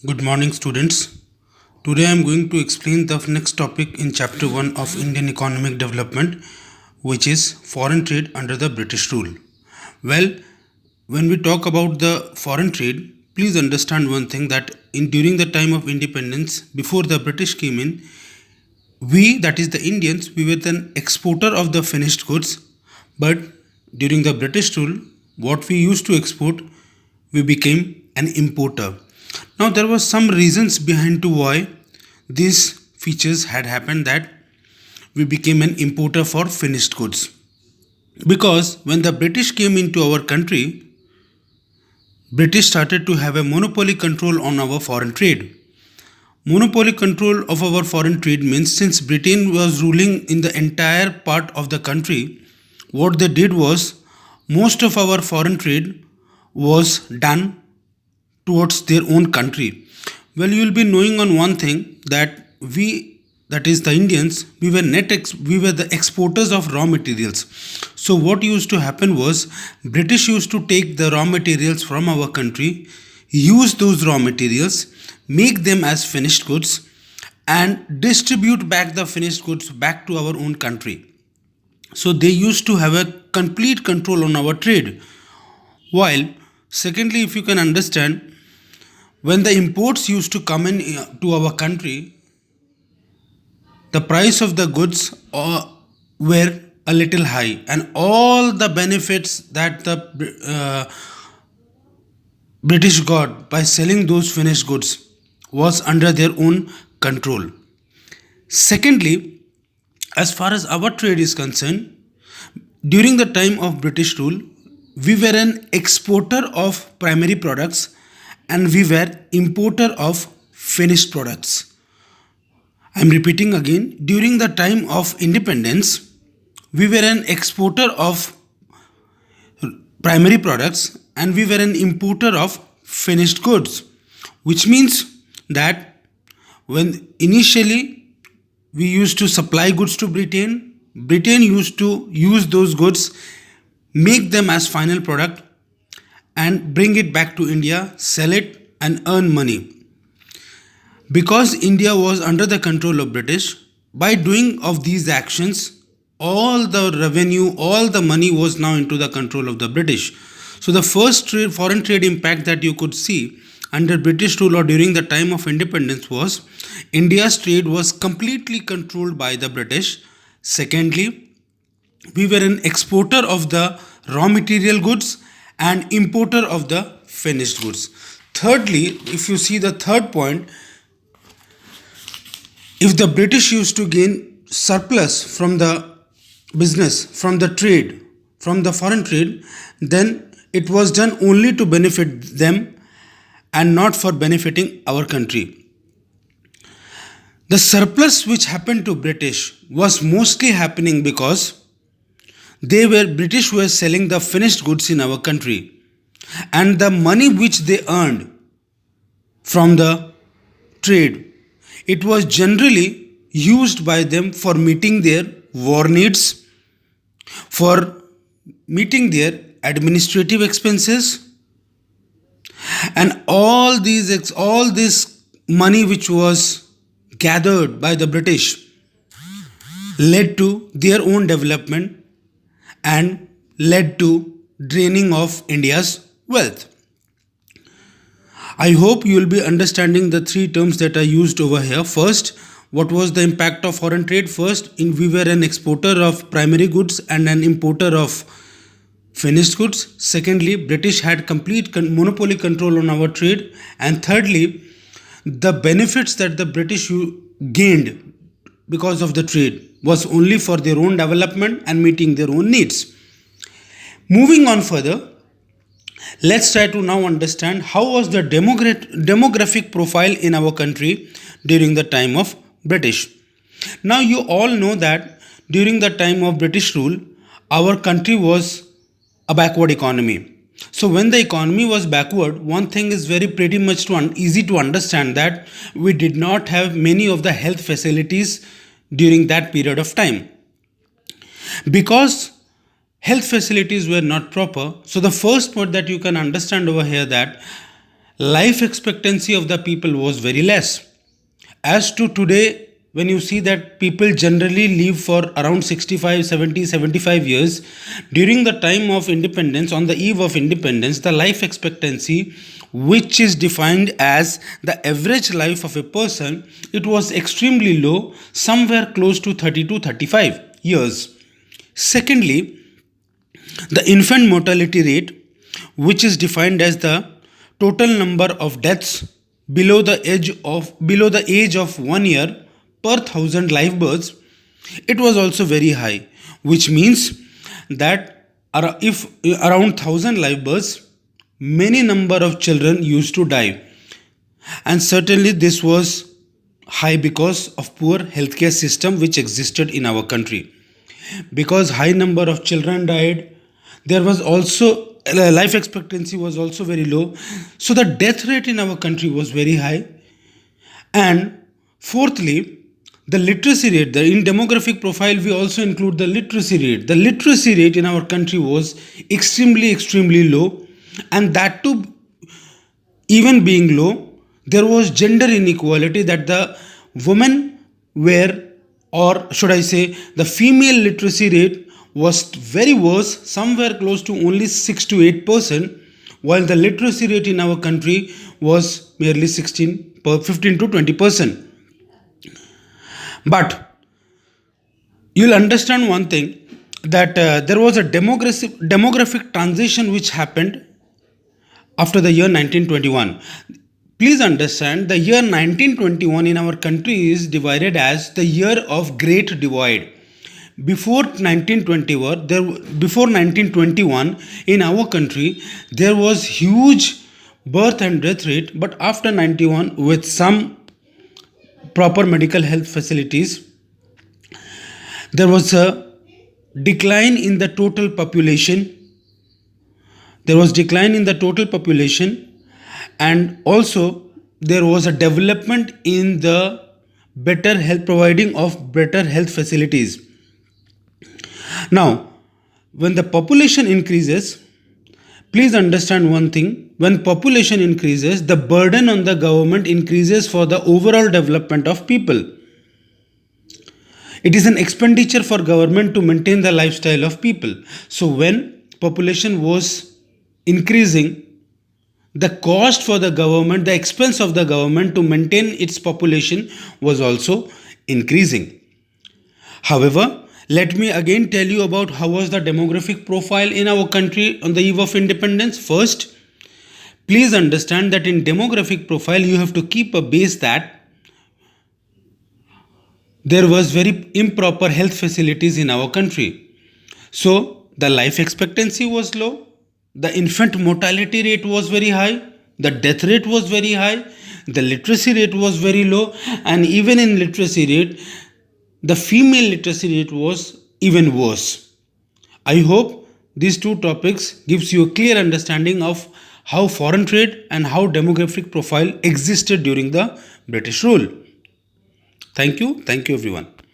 Good morning, students. Today I am going to explain the next topic in chapter 1 of Indian economic development, which is foreign trade under the British rule. Well, when we talk about the foreign trade, please understand one thing that during the time of independence, before the British came in, we, that is the Indians, we were an exporter of the finished goods, but during the British rule, what we used to export, we became an importer. Now there were some reasons behind to why these features had happened, that we became an importer for finished goods. Because when the British came into our country, British started to have a monopoly control on our foreign trade. Monopoly control of our foreign trade means since Britain was ruling in the entire part of the country, what they did was most of our foreign trade was done towards their own country. Well, you will be knowing on one thing that we, that is the Indians, we were we were the exporters of raw materials. So what used to happen was British used to take the raw materials from our country, use those raw materials, make them as finished goods, and distribute back the finished goods back to our own country. So they used to have a complete control on our trade. While secondly, if you can understand, when the imports used to come in to our country, the price of the goods were a little high, and all the benefits that the British got by selling those finished goods was under their own control. Secondly, as far as our trade is concerned, during the time of British rule, we were an exporter of primary products and we were importer of finished products. I am repeating again, during the time of independence, we were an exporter of primary products and we were an importer of finished goods, which means that when initially we used to supply goods to Britain, Britain used to use those goods, make them as final product and bring it back to India, sell it and earn money. Because India was under the control of British, by doing of these actions, all the revenue, all the money was now into the control of the British. So the first foreign trade impact that you could see under British rule or during the time of independence was India's trade was completely controlled by the British. Secondly, we were an exporter of the raw material goods and importer of the finished goods. Thirdly, if you see the third point, if the British used to gain surplus from the business, from the trade, from the foreign trade, then it was done only to benefit them and not for benefiting our country. The surplus which happened to British was mostly happening because British were selling the finished goods in our country, and the money which they earned from the trade, it was generally used by them for meeting their war needs, for meeting their administrative expenses, and all this money which was gathered by the British led to their own development and led to draining of India's wealth. I hope you will be understanding the three terms that are used over here. First, what was the impact of foreign trade? First, we were an exporter of primary goods and an importer of finished goods. Secondly, British had complete monopoly control on our trade. And thirdly, the benefits that the British gained because of the trade was only for their own development and meeting their own needs. Moving on further, let's try to now understand how was the demographic profile in our country during the time of British. Now you all know that during the time of British rule, our country was a backward economy. So when the economy was backward, one thing is very pretty much easy to understand, that we did not have many of the health facilities during that period of time. Because health facilities were not proper, so the first point that you can understand over here, that life expectancy of the people was very less. As to today, when you see that people generally live for around 65, 70, 75 years, during the time of independence, on the eve of independence, the life expectancy, which is defined as the average life of a person, it was extremely low, somewhere close to 30 to 35 years. Secondly, the infant mortality rate, which is defined as the total number of deaths below the age of 1 year per thousand live births, it was also very high, which means that if around 1000 live births, many number of children used to die, and certainly this was high because of poor healthcare system which existed in our country. Because high number of children died, there was also life expectancy was also very low, so the death rate in our country was very high. And fourthly, the literacy rate, in demographic profile we also include the literacy rate. The literacy rate in our country was extremely low, and that too, even being low, there was gender inequality, that the women were, or should I say, the female literacy rate was very worse, somewhere close to only 6 to 8%, while the literacy rate in our country was merely 15 to 20%. But you'll understand one thing, that there was a demographic transition which happened after the year 1921. Please understand, the year 1921 in our country is divided as the year of Great Divide. Before 1921 in our country, there was huge birth and death rate, but after 91, with some proper medical health facilities, there was a decline in the total population. And also there was a development in the providing of better health facilities. Now, when the population increases, please understand one thing, when population increases, the burden on the government increases for the overall development of people. It is an expenditure for government to maintain the lifestyle of people. So when population was increasing, the cost for the government, the expense of the government to maintain its population was also increasing. However, let me again tell you about how was the demographic profile in our country on the eve of independence. First, please understand that in demographic profile you have to keep a base that there was very improper health facilities in our country. So the life expectancy was low, the infant mortality rate was very high, the death rate was very high, the literacy rate was very low, and even in literacy rate, the female literacy rate was even worse. I hope these two topics gives you a clear understanding of how foreign trade and how demographic profile existed during the British rule. Thank you everyone.